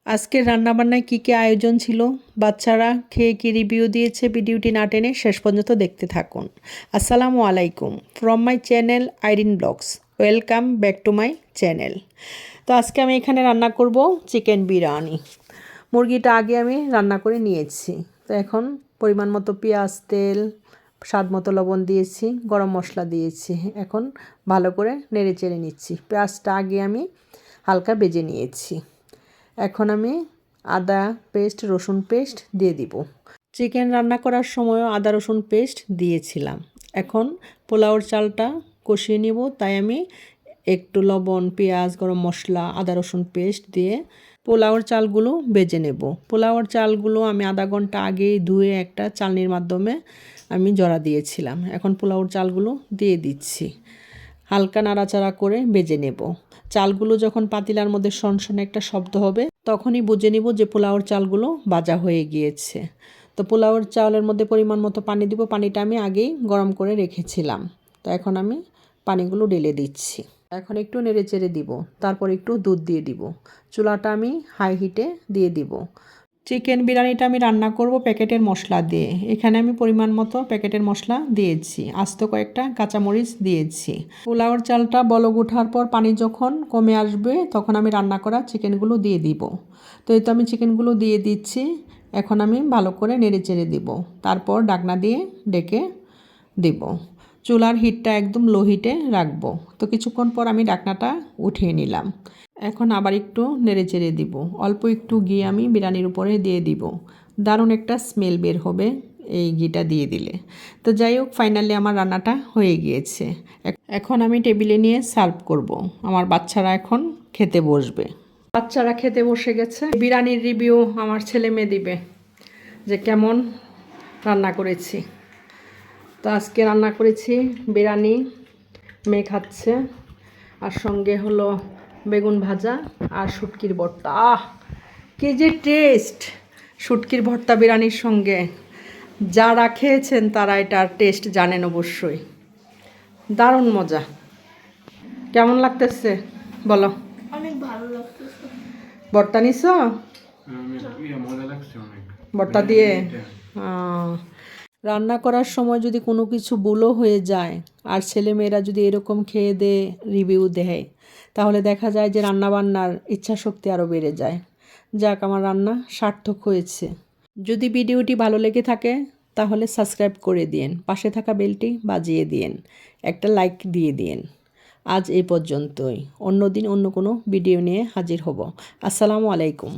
আজকের রান্নাবান্নায় কী আয়োজন ছিল, বাচ্চারা খেয়ে কী রিভিউ দিয়েছে, ভিডিওটি না টেনে শেষ পর্যন্ত দেখতে থাকুন। আসসালামু আলাইকুম from my channel Irene blogs. Welcome back to my channel. তো আজকে আমি এখানে রান্না করব চিকেন বিরিয়ানি। মুরগিটা আগে আমি রান্না করে নিয়েছি। তো এখন পরিমাণ মতো পেঁয়াজ, তেল, স্বাদ মতো লবণ দিয়েছি, গরম মশলা দিয়েছি। এখন ভালো করে নেড়ে চেড়ে নিচ্ছি। পেঁয়াজটা আগে আমি হালকা ভেজে নিয়েছি। এখন আমি আদা পেস্ট, রসুন পেস্ট দিয়ে দিব। চিকেন রান্না করার সময়ও আদা রসুন পেস্ট দিয়েছিলাম। এখন পোলাওর চালটা কষিয়ে নিব, তাই আমি একটু লবণ, পেঁয়াজ, গরম মশলা, আদা রসুন পেস্ট দিয়ে পোলাওর চালগুলো ভেজে নেব। পোলাওর চালগুলো আমি আধা ঘন্টা আগেই ধুয়ে একটা চালনির মাধ্যমে আমি জড়া দিয়েছিলাম। এখন পোলাওর চালগুলো দিয়ে দিচ্ছি, হালকা নাড়াচাড়া করে ভেজে নেব। চালগুলো যখন পাতিলার মধ্যে সনসনে একটা শব্দ হবে, তখনই বুঝে নিব যে পোলাওর চালগুলো ভাজা হয়ে গিয়েছে। তো পোলাওর চালের মধ্যে পরিমাণ মতো পানি দিব। পানিটা আমি আগেই গরম করে রেখেছিলাম। তো এখন আমি পানিগুলো ঢেলে দিচ্ছি। এখন একটু নেড়ে চেড়ে দিব, তারপর একটু দুধ দিয়ে দিব। চুলাটা আমি হাই হিটে দিয়ে দিব। চিকেন বিরিয়ানিটা আমি রান্না করব প্যাকেটের মশলা দিয়ে। এখানে আমি পরিমাণ মতো প্যাকেটের মশলা দিয়েছি, আস্ত কয়েকটা কাঁচামরিচ দিয়েছি। পোলাওর চালটা বলক ওঠার পর পানি যখন কমে আসবে, তখন আমি রান্না করা চিকেনগুলো দিয়ে দিব। তো এই তো আমি চিকেনগুলো দিয়ে দিচ্ছি। এখন আমি ভালো করে নেড়ে চেড়ে দিব, তারপর ঢাকনা দিয়ে ঢেকে দিব। চুলার হিটটা একদম লো হিটে রাখবো। তো কিছুক্ষণ পর আমি ঢাকনাটা উঠিয়ে নিলাম। এখন আবার একটু নেড়ে চেড়ে দিব। অল্প একটু ঘি আমি বিরিয়ানির উপরে দিয়ে দিব। দারুণ একটা স্মেল বের হবে এই ঘিটা দিয়ে দিলে। তো যাই হোক, ফাইনালি আমার রান্নাটা হয়ে গিয়েছে। এখন আমি টেবিলে নিয়ে সার্ভ করব। আমার বাচ্চারা এখন খেতে বসবে। বাচ্চারা খেতে বসে গেছে। বিরিয়ানির রিভিউ আমার ছেলে মেয়ে দিবে যে কেমন রান্না করেছি। তো আজকে রান্না করেছি বিরিয়ানি, মেয়ে খাচ্ছে, আর সঙ্গে হলো বেগুন ভাজা আর শুটকির ভর্তা। কি যে টেস্ট! শুটকির ভর্তা বিরিয়ানির সঙ্গে, যারা খেয়েছেন তারা এটার টেস্ট জানেন অবশ্যই। দারুণ মজা। কেমন লাগতেছে বলো? অনেক ভালো লাগতেছে। ভর্তা নিছ? ভর্তা দিয়ে রান্না করার সময় যদি কোনো কিছু ভুলও হয়ে যায়, আর ছেলেমেয়েরা যদি এরকম খেয়ে দিয়ে রিভিউ দেয়, তাহলে দেখা যায় যে রান্নাবান্নার ইচ্ছাশক্তি আরও বেড়ে যায়। যাক, আমার রান্না সার্থক হয়েছে। যদি ভিডিওটি ভালো লেগে থাকে তাহলে সাবস্ক্রাইব করে দিন, পাশে থাকা বেলটি বাজিয়ে দিন, একটা লাইক দিয়ে দিন। আজ এই পর্যন্তই। অন্য দিন অন্য কোনো ভিডিও নিয়ে হাজির হব। আসসালামু আলাইকুম।